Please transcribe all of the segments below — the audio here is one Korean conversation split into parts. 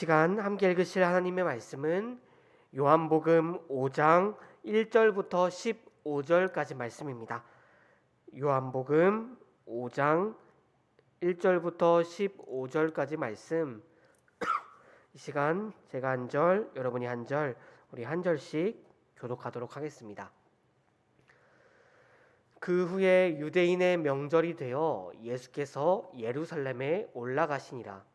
시간 함께 읽으실 하나님의 말씀은 요한복음 5장 1절부터 15절까지 말씀입니다. 요한복음 5장 1절부터 15절까지 말씀. 이 시간 제가 한 절, 여러분이 한 절, 우리 한 절씩 교독하도록 하겠습니다. 그 후에 유대인의 명절이 되어 예수께서 예루살렘에 올라가시니라.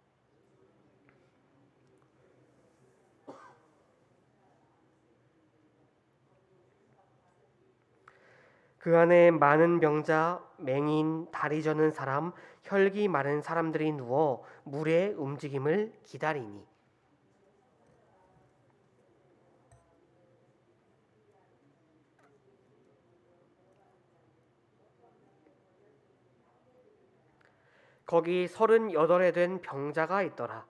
그 안에 많은 병자, 맹인, 다리 저는 사람, 혈기 마른 사람들이 누워 물의 움직임을 기다리니 거기 38에 된 병자가 있더라.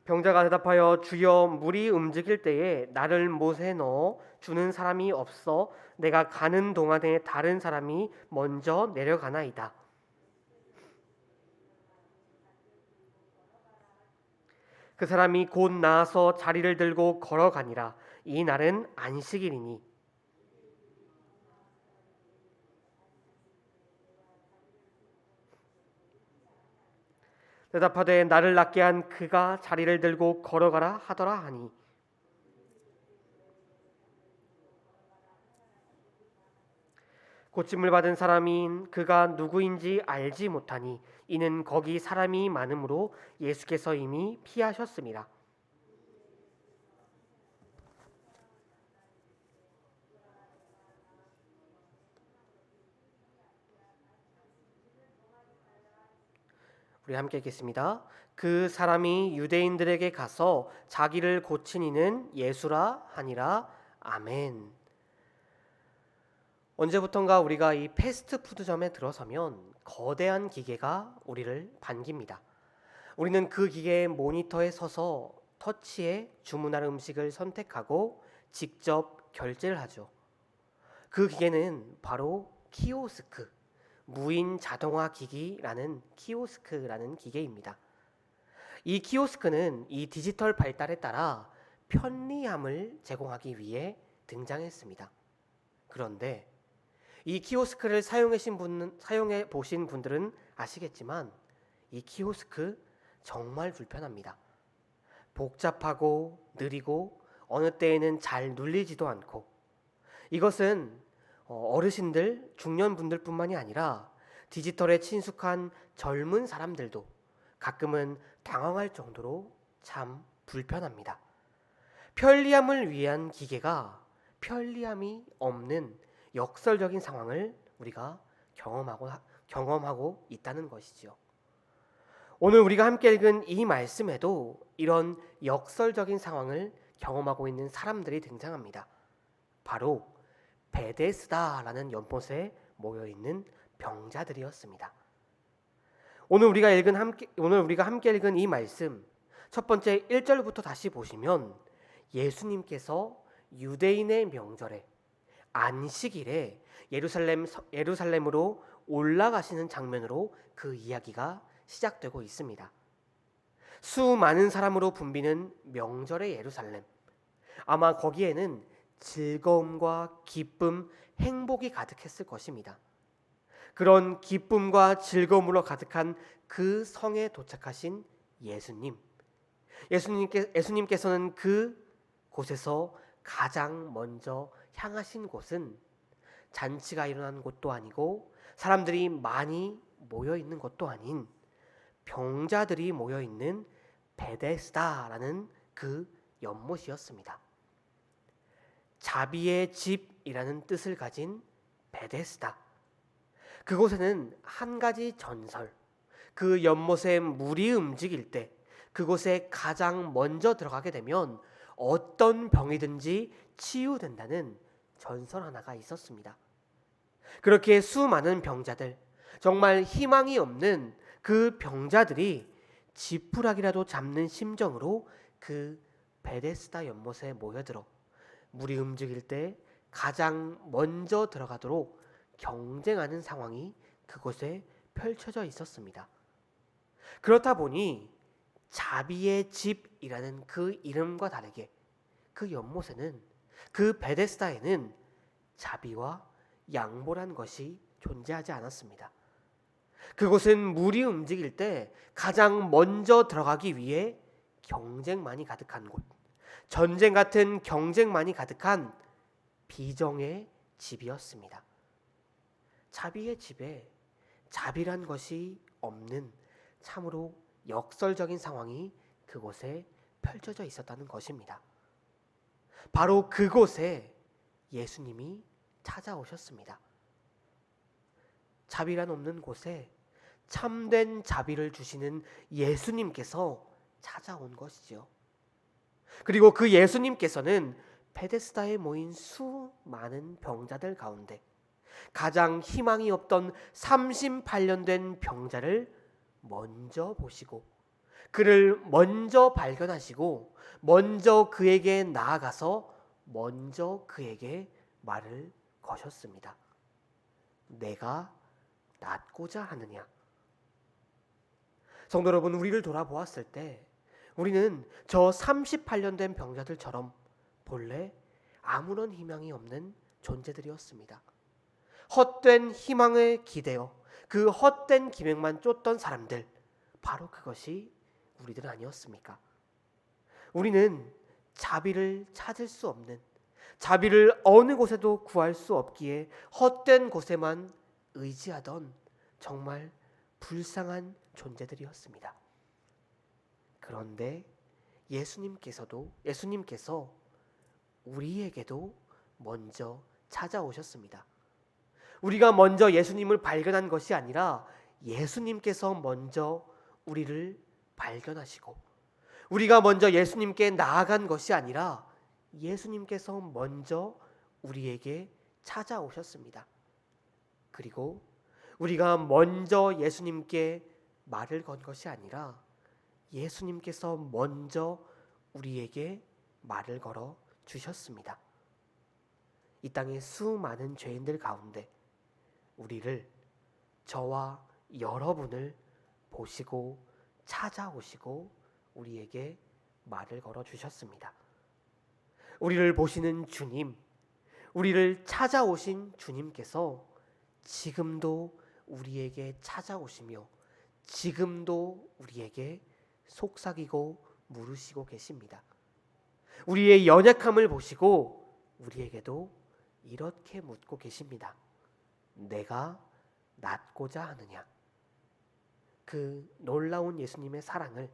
병자가 대답하여 주여 물이 움직일 때에 나를 못에 넣어 주는 사람이 없어 내가 가는 동안에 다른 사람이 먼저 내려가나이다. 그 사람이 곧 나아서 자리를 들고 걸어가니라. 이 날은 안식일이니 대답하되 나를 낫게 한 그가 자리를 들고 걸어가라 하더라 하니 고침을 받은 사람인 그가 누구인지 알지 못하니 이는 거기 사람이 많으므로 예수께서 이미 피하셨습니다. 우리 함께 읽겠습니다. 그 사람이 유대인들에게 가서 자기를 고친 이는 예수라 하니라. 아멘. 언제부턴가 우리가 이 패스트푸드점에 들어서면 거대한 기계가 우리를 반깁니다. 우리는 그 기계의 모니터에 서서 터치해 주문할 음식을 선택하고 직접 결제를 하죠. 그 기계는 바로 키오스크, 무인 자동화 기기라는 키오스크라는 기계입니다. 이 키오스크는 이 디지털 발달에 따라 편리함을 제공하기 위해 등장했습니다. 그런데 이 키오스크를 사용해 보신 분들은 아시겠지만 이 키오스크 정말 불편합니다. 복잡하고 느리고 어느 때에는 잘 눌리지도 않고 이것은 어르신들, 중년분들뿐만이 아니라 디지털에 친숙한 젊은 사람들도 가끔은 당황할 정도로 참 불편합니다. 편리함을 위한 기계가 편리함이 없는 역설적인 상황을 우리가 경험하고 있다는 것이죠. 오늘 우리가 함께 읽은 이 말씀에도 이런 역설적인 상황을 경험하고 있는 사람들이 등장합니다. 바로 베데스다라는 연못에 모여 있는 병자들이었습니다. 오늘 우리가 함께 읽은 이 말씀 첫 번째 1절부터 다시 보시면 예수님께서 유대인의 명절에 안식일에 예루살렘으로 올라가시는 장면으로 그 이야기가 시작되고 있습니다. 수많은 사람으로 붐비는 명절의 예루살렘. 아마 거기에는 즐거움과 기쁨, 행복이 가득했을 것입니다. 그런 기쁨과 즐거움으로 가득한 그 성에 도착하신 예수님께서는 그 곳에서 가장 먼저 향하신 곳은 잔치가 일어난 곳도 아니고 사람들이 많이 모여 있는 곳도 아닌 병자들이 모여 있는 베데스다라는 그 연못이었습니다. 자비의 집이라는 뜻을 가진 베데스다. 그곳에는 한 가지 전설, 그 연못에 물이 움직일 때 그곳에 가장 먼저 들어가게 되면 어떤 병이든지 치유된다는 전설 하나가 있었습니다. 그렇게 수많은 병자들, 정말 희망이 없는 그 병자들이 지푸라기라도 잡는 심정으로 그 베데스다 연못에 모여들어 물이 움직일 때 가장 먼저 들어가도록 경쟁하는 상황이 그곳에 펼쳐져 있었습니다. 그렇다 보니 자비의 집이라는 그 이름과 다르게 그 연못에는, 그 베데스다에는 자비와 양보란 것이 존재하지 않았습니다. 그곳은 물이 움직일 때 가장 먼저 들어가기 위해 경쟁만이 가득한 곳, 전쟁 같은 경쟁만이 가득한 비정의 집이었습니다. 자비의 집에 자비란 것이 없는 참으로 역설적인 상황이 그곳에 펼쳐져 있었다는 것입니다. 바로 그곳에 예수님이 찾아오셨습니다. 자비란 없는 곳에 참된 자비를 주시는 예수님께서 찾아온 것이죠. 그리고 그 예수님께서는 베데스다에 모인 수많은 병자들 가운데 가장 희망이 없던 38년 된 병자를 먼저 보시고, 그를 먼저 발견하시고, 먼저 그에게 나아가서 먼저 그에게 말을 거셨습니다. 내가 낫고자 하느냐? 성도 여러분, 우리를 돌아보았을 때 우리는 저 38년 된 병자들처럼 본래 아무런 희망이 없는 존재들이었습니다. 헛된 희망에 기대어 그 헛된 기맥만 쫓던 사람들, 바로 그것이 우리들 아니었습니까? 우리는 자비를 찾을 수 없는, 자비를 어느 곳에도 구할 수 없기에 헛된 곳에만 의지하던 정말 불쌍한 존재들이었습니다. 그런데 예수님께서 우리에게도 먼저 찾아오셨습니다. 우리가 먼저 예수님을 발견한 것이 아니라 예수님께서 먼저 우리를 발견하시고, 우리가 먼저 예수님께 나아간 것이 아니라 예수님께서 먼저 우리에게 찾아오셨습니다. 그리고 우리가 먼저 예수님께 말을 건 것이 아니라 예수님께서 먼저 우리에게 말을 걸어 주셨습니다. 이 땅의 수많은 죄인들 가운데 우리를, 저와 여러분을 보시고 찾아오시고 우리에게 말을 걸어 주셨습니다. 우리를 보시는 주님, 우리를 찾아오신 주님께서 지금도 우리에게 찾아오시며 지금도 우리에게 속삭이고 물으시고 계십니다. 우리의 연약함을 보시고 우리에게도 이렇게 묻고 계십니다. 내가 낫고자 하느냐? 그 놀라운 예수님의 사랑을,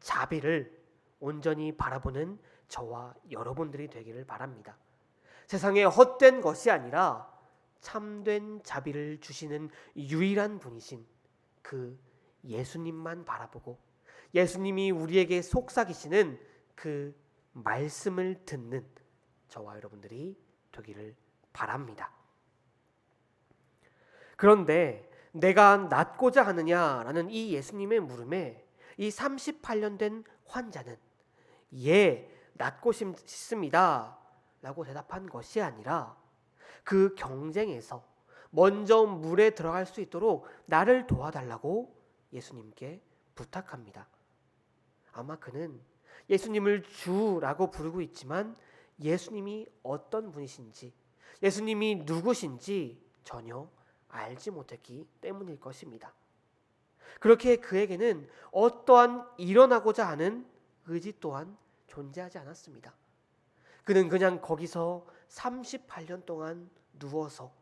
자비를 온전히 바라보는 저와 여러분들이 되기를 바랍니다. 세상에 헛된 것이 아니라 참된 자비를 주시는 유일한 분이신 그 예수님만 바라보고 예수님이 우리에게 속삭이시는 그 말씀을 듣는 저와 여러분들이 되기를 바랍니다. 그런데 내가 낫고자 하느냐라는 이 예수님의 물음에 이 38년 된 환자는 예, 낫고 싶습니다 라고 대답한 것이 아니라 그 경쟁에서 먼저 물에 들어갈 수 있도록 나를 도와달라고 예수님께 부탁합니다. 아마 그는 예수님을 주라고 부르고 있지만 예수님이 어떤 분이신지, 예수님이 누구신지 전혀 알지 못했기 때문일 것입니다. 그렇게 그에게는 어떠한 일어나고자 하는 의지 또한 존재하지 않았습니다. 그는 그냥 거기서 38년 동안 누워서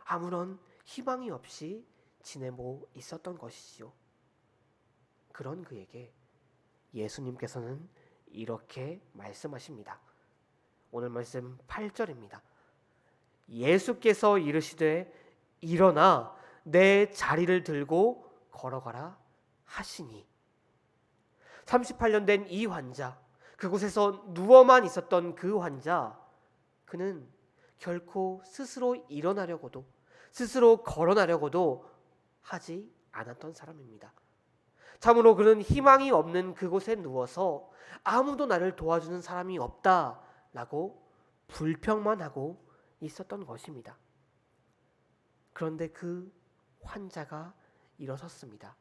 아무런 희망이 없이 지내고 있었던 것이지요. 그런 그에게 예수님께서는 이렇게 말씀하십니다. 오늘 말씀 8절입니다. 예수께서 이르시되 일어나 내 자리를 들고 걸어가라 하시니. 38년 된 이 환자, 그곳에서 누워만 있었던 그 환자, 그는 결코 스스로 일어나려고도 스스로 걸어나려고도 하지 않았던 사람입니다. 참으로 그는 희망이 없는 그곳에 누워서 아무도 나를 도와주는 사람이 없다라고 불평만 하고 있었던 것입니다. 그런데 그 환자가 일어섰습니다.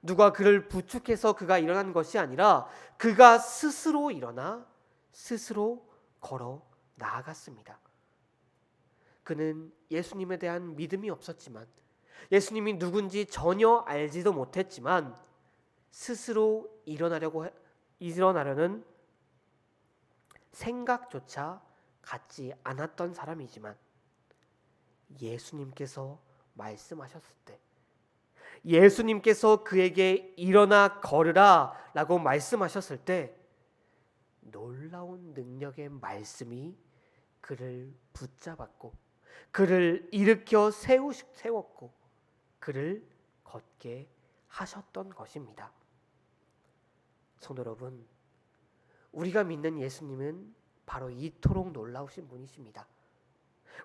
누가 그를 부축해서 그가 일어난 것이 아니라 그가 스스로 일어나 스스로 걸어 나아갔습니다. 그는 예수님에 대한 믿음이 없었지만, 예수님이 누군지 전혀 알지도 못했지만 스스로 일어나려는 생각조차 갖지 않았던 사람이지만, 예수님께서 말씀하셨을 때, 예수님께서 그에게 일어나 걸으라 라고 말씀하셨을 때 놀라운 능력의 말씀이 그를 붙잡았고 그를 일으켜 세웠고 그를 걷게 하셨던 것입니다. 성도 여러분, 우리가 믿는 예수님은 바로 이토록 놀라우신 분이십니다.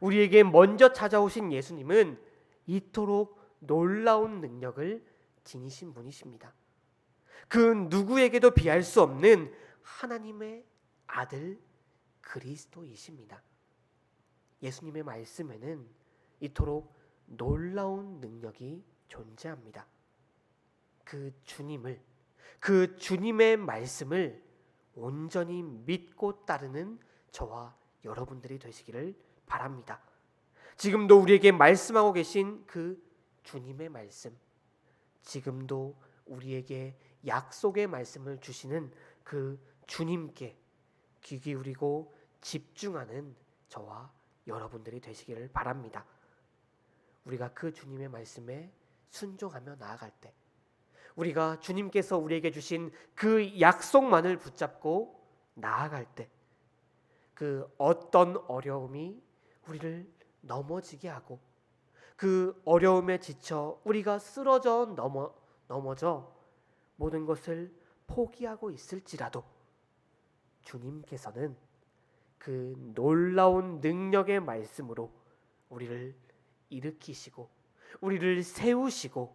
우리에게 먼저 찾아오신 예수님은 이토록 놀라운 능력을 지니신 분이십니다. 그 누구에게도 비할 수 없는 하나님의 아들 그리스도이십니다. 예수님의 말씀에는 이토록 놀라운 능력이 존재합니다. 그 주님의 말씀을 온전히 믿고 따르는 저와 여러분들이 되시기를 바랍니다. 지금도 우리에게 말씀하고 계신 그 주님의 말씀, 지금도 우리에게 약속의 말씀을 주시는 그 주님께 귀 기울이고 집중하는 저와 여러분들이 되시기를 바랍니다. 우리가 그 주님의 말씀에 순종하며 나아갈 때, 우리가 주님께서 우리에게 주신 그 약속만을 붙잡고 나아갈 때, 그 어떤 어려움이 우리를 넘어지게 하고 그 어려움에 지쳐 우리가 쓰러져 넘어져 모든 것을 포기하고 있을지라도 주님께서는 그 놀라운 능력의 말씀으로 우리를 일으키시고 우리를 세우시고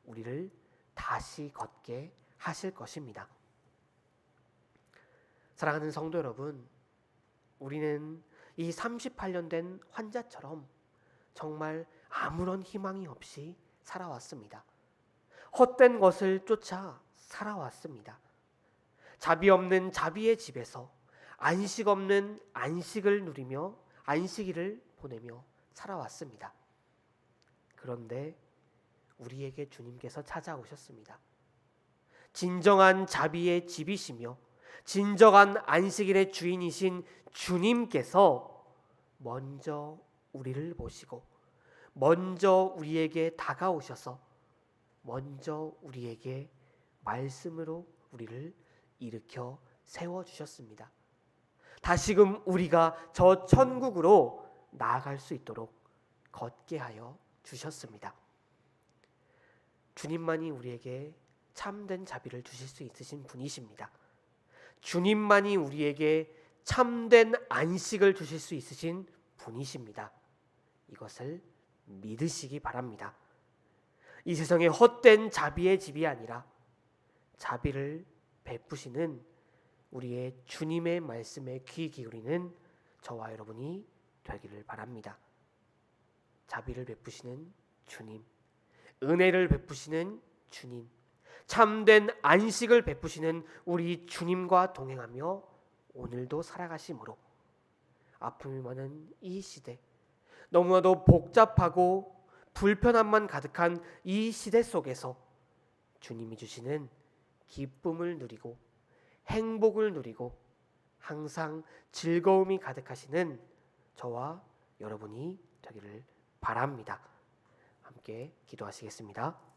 우리를 다시 걷게 하실 것입니다. 사랑하는 성도 여러분, 우리는 이 38년 된 환자처럼 정말 아무런 희망이 없이 살아왔습니다. 헛된 것을 쫓아 살아왔습니다. 자비 없는 자비의 집에서 안식 없는 안식을 누리며 안식일을 보내며 살아왔습니다. 그런데 우리에게 주님께서 찾아오셨습니다. 진정한 자비의 집이시며 진정한 안식일의 주인이신 주님께서 먼저 우리를 보시고 먼저 우리에게 다가오셔서 먼저 우리에게 말씀으로 우리를 일으켜 세워주셨습니다. 다시금 우리가 저 천국으로 나아갈 수 있도록 걷게 하여 주셨습니다. 주님만이 우리에게 참된 자비를 주실 수 있으신 분이십니다. 주님만이 우리에게 참된 안식을 주실 수 있으신 분이십니다. 이것을 믿으시기 바랍니다. 이 세상에 헛된 자비의 집이 아니라 자비를 베푸시는 우리의 주님의 말씀에 귀 기울이는 저와 여러분이 되기를 바랍니다. 자비를 베푸시는 주님, 은혜를 베푸시는 주님, 참된 안식을 베푸시는 우리 주님과 동행하며 오늘도 살아가심으로 아픔이 많은 이 시대, 너무나도 복잡하고 불편함만 가득한 이 시대 속에서 주님이 주시는 기쁨을 누리고 행복을 누리고 항상 즐거움이 가득하시는 저와 여러분이 되기를 바랍니다. 함께 기도하시겠습니다.